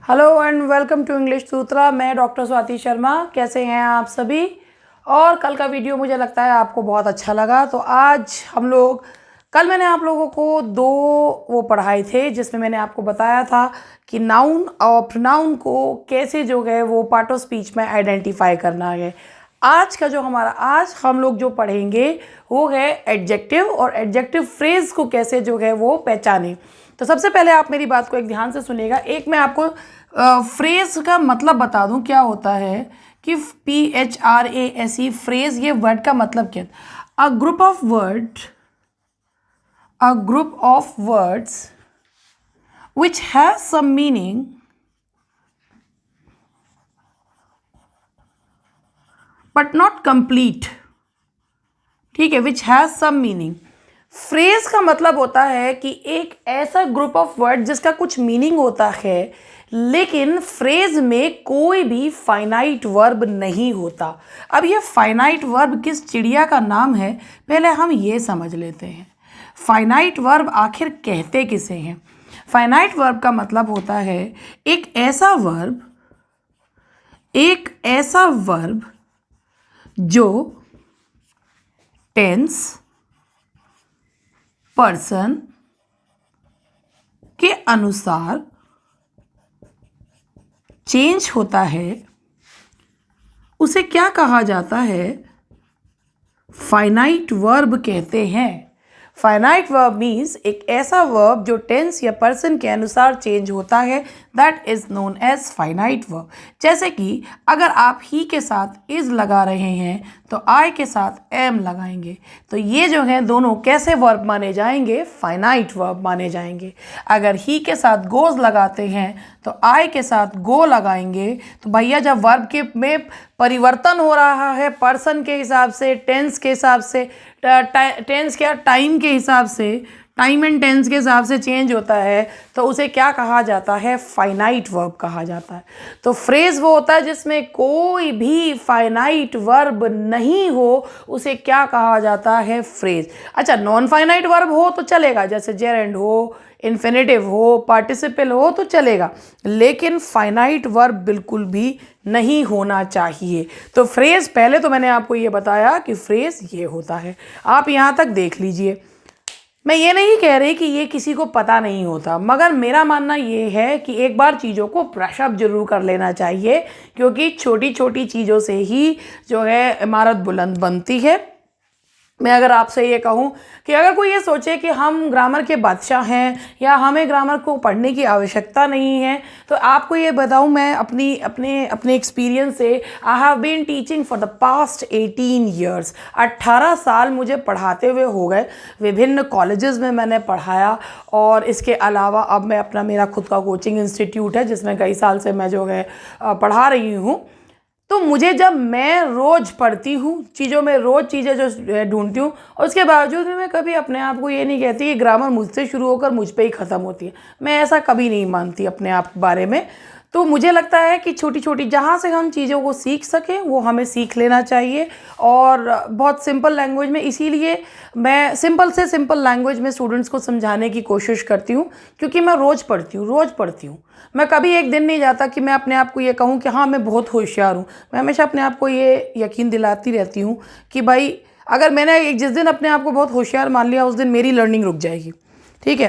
Hello and welcome to English Sutra. मैं doctor Swati Sharma. कैसे हैं आप सभी? और कल का वीडियो मुझे लगता है आपको बहुत अच्छा लगा। तो आज हम लोग कल मैंने आप लोगों को दो वो पढ़ाए थे जिसमें मैंने आपको बताया था कि नाउन और प्रोनाउन को कैसे जो है वो पार्ट ऑफ स्पीच में आइडेंटिफाई करना है। आज का जो हमारा आज हम लोग जो पढ़ेंगे वो है एडजेक्टिव और एडजेक्टिव फ्रेज को कैसे जो है वो पहचानें। तो सबसे पहले आप मेरी बात को एक ध्यान से सुनिएगा। एक मैं आपको फ्रेज का मतलब बता दूं क्या होता है कि PHRASE फ्रेज, ये वर्ड का मतलब क्या है? A group of words which has some meaning but not complete. ठीक है, which has some meaning. Phrase का मतलब होता है कि एक ऐसा ग्रुप ऑफ वर्ड जिसका कुछ मीनिंग होता है लेकिन फ्रेज में कोई भी फाइनाइट वर्ब नहीं होता। अब ये फाइनाइट वर्ब किस चिड़िया का नाम है, पहले हम ये समझ लेते हैं। फाइनाइट वर्ब आखिर कहते किसे हैं? फाइनाइट वर्ब का मतलब होता है एक ऐसा वर्ब जो टेंस, पर्सन के अनुसार चेंज होता है, उसे क्या कहा जाता है? फाइनाइट वर्ब कहते हैं। फाइनाइट वर्ब मीन्स एक ऐसा वर्ब जो टेंस या पर्सन के अनुसार चेंज होता है, that is known as finite verb. जैसे कि अगर आप ही के साथ इज लगा रहे हैं तो आई के साथ एम लगाएंगे, तो ये जो है दोनों कैसे वर्ब माने जाएंगे? फाइनाइट वर्ब माने जाएंगे। अगर ही के साथ गोज लगाते हैं तो आई के साथ गो लगाएंगे, तो भैया जब वर्ब के में परिवर्तन हो रहा है पर्सन के हिसाब से, टेंस के हिसाब से, टेंस क्या टाइम के हिसाब से, टाइम एंड टेंस के हिसाब से चेंज होता है, तो उसे क्या कहा जाता है? फाइनाइट वर्ब कहा जाता है। तो फ्रेज वो होता है जिसमें कोई भी फाइनाइट वर्ब नहीं हो, उसे क्या कहा जाता है? फ्रेज। अच्छा, नॉन फाइनाइट वर्ब हो तो चलेगा, जैसे जेरेंड हो, इन्फिनेटिव हो, पार्टिसिपल हो तो चलेगा, लेकिन फाइनाइट वर्ब बिल्कुल भी नहीं होना चाहिए। तो फ्रेज, पहले तो मैंने आपको ये बताया कि फ्रेज ये होता है। आप यहाँ तक देख लीजिए। मैं ये नहीं कह रही कि ये किसी को पता नहीं होता, मगर मेरा मानना ये है कि एक बार चीज़ों को ब्रशअप जरूर कर लेना चाहिए, क्योंकि छोटी छोटी चीज़ों से ही जो है इमारत बुलंद बनती है। मैं अगर आपसे ये कहूँ कि अगर कोई ये सोचे कि हम ग्रामर के बादशाह हैं या हमें ग्रामर को पढ़ने की आवश्यकता नहीं है, तो आपको ये बताऊँ, मैं अपने एक्सपीरियंस से, I have been teaching for the past 18 years. 18 साल मुझे पढ़ाते हुए हो गए। विभिन्न कॉलेजेस में मैंने पढ़ाया और इसके अलावा अब मैं मेरा खुद का कोचिंग इंस्टीट्यूट है जिसमें कई साल से मैं जो है पढ़ा रही हूँ। तो मुझे जब मैं रोज़ पढ़ती हूँ चीज़ों में, रोज़ चीज़ें जो ढूंढती हूँ, और उसके बावजूद भी मैं कभी अपने आप को ये नहीं कहती कि ग्रामर मुझसे शुरू होकर मुझ पे ही ख़त्म होती है। मैं ऐसा कभी नहीं मानती अपने आप के बारे में। तो मुझे लगता है कि छोटी छोटी जहाँ से हम चीज़ों को सीख सकें वो हमें सीख लेना चाहिए, और बहुत सिंपल लैंग्वेज में। इसीलिए मैं सिंपल से सिंपल लैंग्वेज में स्टूडेंट्स को समझाने की कोशिश करती हूँ, क्योंकि मैं रोज़ पढ़ती हूँ। मैं कभी एक दिन नहीं जाता कि मैं अपने आप को ये कहूँ कि हाँ मैं बहुत होशियार हूँ। मैं हमेशा अपने आप को ये यकीन दिलाती रहती हूँ कि भाई अगर मैंने जिस दिन अपने आप को बहुत होशियार मान लिया, उस दिन मेरी लर्निंग रुक जाएगी। ठीक है।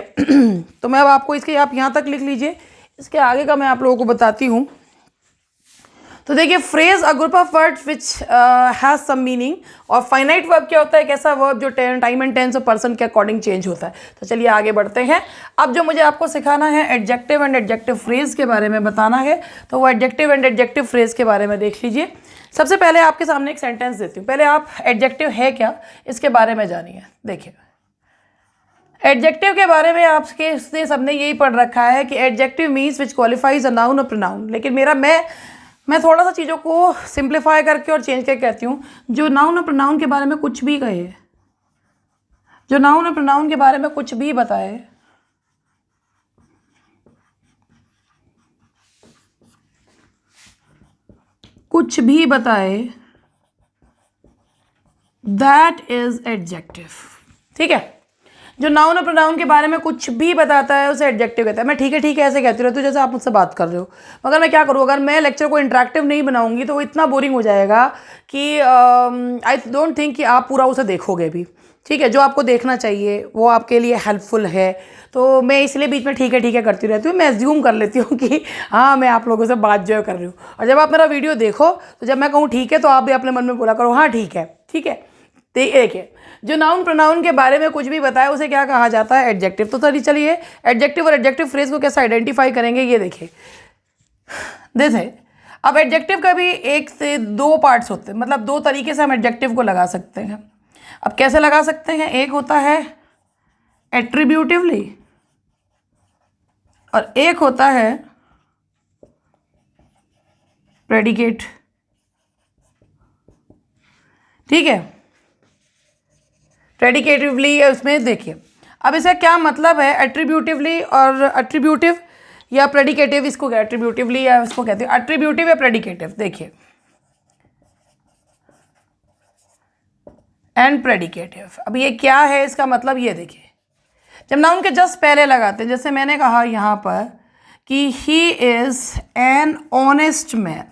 तो मैं अब आपको इसके, आप यहाँ तक लिख लीजिए, इसके आगे का मैं आप लोगों को बताती हूँ। तो देखिए, phrase a group of words which has some meaning. और फाइनाइट वर्ब क्या होता है? एक ऐसा वर्ब जो टाइम एंड टेंस और पर्सन के अकॉर्डिंग चेंज होता है। तो चलिए आगे बढ़ते हैं। अब जो मुझे आपको सिखाना है एडजेक्टिव एंड एडजेक्टिव फ्रेज के बारे में बताना है, तो वो एडजेक्टिव एंड एडजेक्टिव फ्रेज के बारे में देख लीजिए। सबसे पहले आपके सामने एक सेंटेंस देती हूँ, पहले आप एडजेक्टिव है क्या इसके बारे में जानिए। देखिए, एडजेक्टिव के बारे में आपके सबने यही पढ़ रखा है कि adjective means which qualifies a noun और प्रोनाउन। लेकिन मैं थोड़ा सा चीज़ों को सिंप्लीफाई करके और चेंज करके कहती हूँ, जो नाउन और प्रोनाउन के बारे में कुछ भी कहे, जो नाउन और प्रोनाउन के बारे में कुछ भी बताए, कुछ भी बताए, दैट इज एडजेक्टिव। ठीक है। जो नाउन और प्रोनाउन के बारे में कुछ भी बताता है उसे एडजेक्टिव कहता है। मैं ठीक है ऐसे कहती रहती हूँ जैसे आप मुझसे बात कर रहे हो, मगर मैं क्या करूँ, अगर मैं लेक्चर को इंटरेक्टिव नहीं बनाऊंगी तो वो इतना बोरिंग हो जाएगा कि आई डोंट थिंक कि आप पूरा उसे देखोगे भी। ठीक है, जो आपको देखना चाहिए वो आपके लिए हेल्पफुल है, तो मैं इसलिए बीच में ठीक है करती रहती हूँ। मैं एज्यूम कर लेती हूँ कि हाँ मैं आप लोगों से बात जो कर रही हूँ, और जब आप मेरा वीडियो देखो तो जब मैं कहूँ ठीक है तो आप भी अपने मन में बोला करो हाँ ठीक है। देखिए, जो नाउन प्रोनाउन के बारे में कुछ भी बताया उसे क्या कहा जाता है, एडजेक्टिव। तो चलिए एडजेक्टिव और एडजेक्टिव फ्रेज को कैसे आइडेंटिफाई करेंगे ये देखिए। देखिए, अब एडजेक्टिव का भी एक से दो पार्ट्स होते हैं, मतलब दो तरीके से हम एडजेक्टिव को लगा सकते हैं। अब कैसे लगा सकते हैं, एक होता है एट्रीब्यूटिवली और एक होता है प्रेडिकेट। ठीक है, प्रेडिकेटिवली उसमें देखिए, अब इसका क्या मतलब है, एट्रीब्यूटिवली और एट्रीब्यूटिव या प्रेडिकेटिव, इसको क्या एट्रीब्यूटिवली या इसको कहते हैं एट्रीब्यूटिव या प्रेडिकेटिव। देखिए, एंड प्रेडिकेटिव, अब ये क्या है इसका मतलब, ये देखिए जब नाउन के जस्ट पहले लगाते हैं, जैसे मैंने कहा यहाँ पर कि he is an honest man.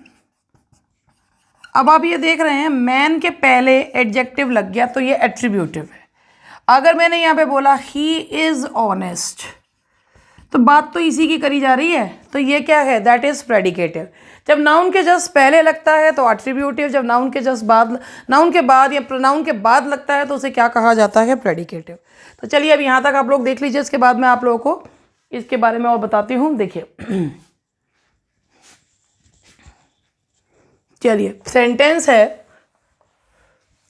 अब आप ये देख रहे हैं मैन के पहले एडजेक्टिव लग गया तो ये एट्रीब्यूटिव है। अगर मैंने यहाँ पे बोला ही इज ऑनेस्ट तो बात तो इसी की करी जा रही है, तो ये क्या है, दैट इज प्रेडिकेटिव। जब नाउन के जस्ट पहले लगता है तो एट्रीब्यूटिव, जब नाउन के जस्ट बाद, नाउन के बाद या प्रोनाउन के बाद लगता है तो उसे क्या कहा जाता है, प्रेडिकेटिव। तो चलिए अब यहाँ तक आप लोग देख लीजिए, इसके बाद मैं आप लोगों को इसके बारे में और बताती हूँ। देखिए चलिए, सेंटेंस है,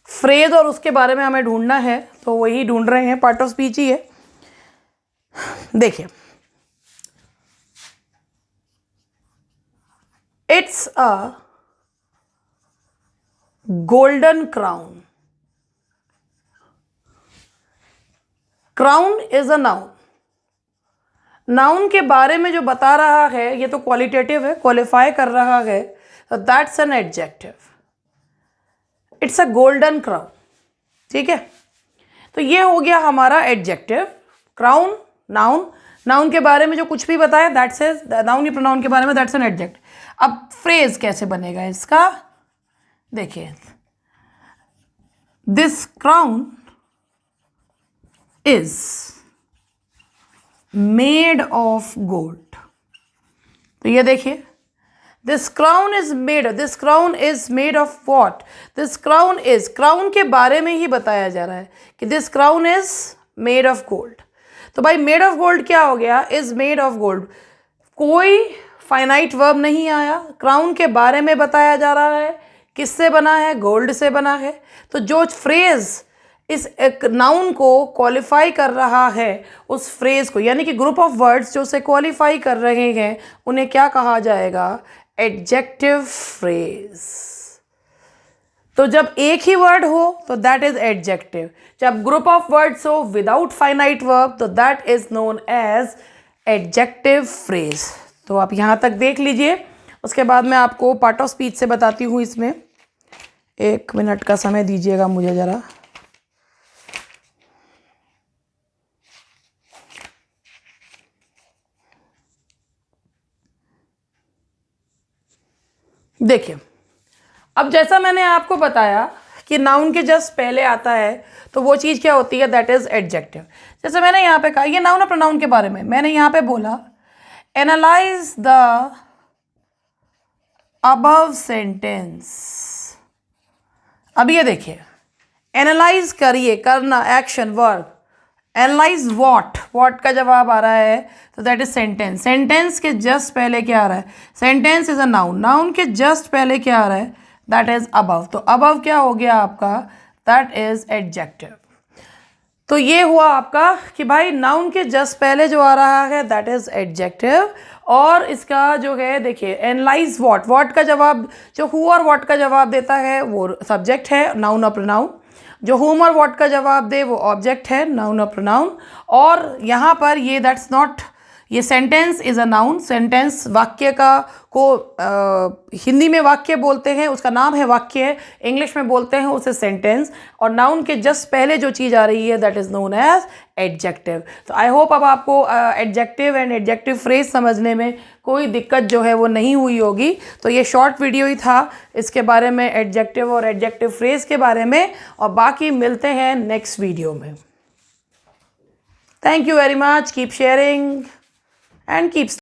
फ्रेज और उसके बारे में हमें ढूंढना है, तो वही ढूंढ रहे हैं, पार्ट ऑफ स्पीच ही है। देखिए, it's a golden crown. Crown is a noun. Noun के बारे में जो बता रहा है ये तो क्वालिटेटिव है, क्वालिफाई कर रहा है, तो that's an adjective. It's a golden crown. ठीक है, तो ये हो गया हमारा एडजेक्टिव। क्राउन नाउन, नाउन के बारे में जो कुछ भी बताया दैट्स इज नाउन या प्रोनाउन के बारे में दैट्स एन एडजेक्टिव। अब फ्रेज कैसे बनेगा इसका, देखिए, this crown is made of gold. तो ये देखिए, this crown is made of what, this crown is, crown के बारे में ही बताया जा रहा है कि this crown is made of gold. तो भाई मेड ऑफ गोल्ड क्या हो गया, इज मेड ऑफ गोल्ड, कोई फाइनाइट वर्ब नहीं आया, क्राउन के बारे में बताया जा रहा है, किससे बना है, गोल्ड से बना है। तो जो फ्रेज इस एक नाउन को क्वालिफाई कर रहा है, उस फ्रेज को, यानी कि ग्रुप ऑफ वर्ड्स जो उसे क्वालिफाई कर रहे हैं, उन्हें क्या कहा जाएगा, एडजेक्टिव फ्रेज। तो जब एक ही वर्ड हो तो दैट इज एडजेक्टिव, जब ग्रुप ऑफ वर्ड्स हो विदाउट फाइनाइट वर्ब तो that is known as adjective phrase. तो आप यहाँ तक देख लीजिए, उसके बाद मैं आपको पार्ट ऑफ स्पीच से बताती हूँ। इसमें 1 मिनट का समय दीजिएगा मुझे ज़रा। देखिए, अब जैसा मैंने आपको बताया कि नाउन के जस्ट पहले आता है तो वो चीज़ क्या होती है, दैट इज एडजेक्टिव। जैसे मैंने यहाँ पे कहा, ये नाउन और प्रोनाउन के बारे में मैंने यहाँ पे बोला, एनालाइज द अबव सेंटेंस। अब ये देखिए, एनालाइज करिए, करना, एक्शन, वर्ब। एनालाइज वॉट का जवाब आ रहा है तो दैट इज सेंटेंस। सेंटेंस के जस्ट पहले क्या आ रहा है, sentence is a noun, noun के जस्ट पहले क्या आ रहा है, दैट इज अबव। तो अबव क्या हो गया आपका, दैट इज एडजेक्टिव। तो ये हुआ आपका कि भाई नाउन के जस्ट पहले जो आ रहा है दैट इज एडजेक्टिव, और इसका जो है देखिए, एनालाइज वॉट का जवाब, जो हु और वॉट का जवाब देता है वो सब्जेक्ट है, नाउन और प्रोनाउन। जो हुम और वॉट का जवाब दे वो ऑब्जेक्ट है, नाउन और प्रोनाउन। और यहाँ पर ये दैट्स नॉट, ये sentence is a noun. Sentence वाक्य का को हिंदी में वाक्य बोलते हैं, उसका नाम है वाक्य, इंग्लिश में बोलते हैं उसे सेंटेंस, और नाउन के जस्ट पहले जो चीज़ आ रही है that is known as adjective. तो आई होप अब आपको एडजेक्टिव एंड एडजेक्टिव फ्रेज समझने में कोई दिक्कत जो है वो नहीं हुई होगी। तो ये शॉर्ट वीडियो ही था इसके बारे में, एडजेक्टिव और एडजेक्टिव फ्रेज के बारे में, और बाकी मिलते हैं नेक्स्ट वीडियो में। Thank you very much. Keep sharing and keep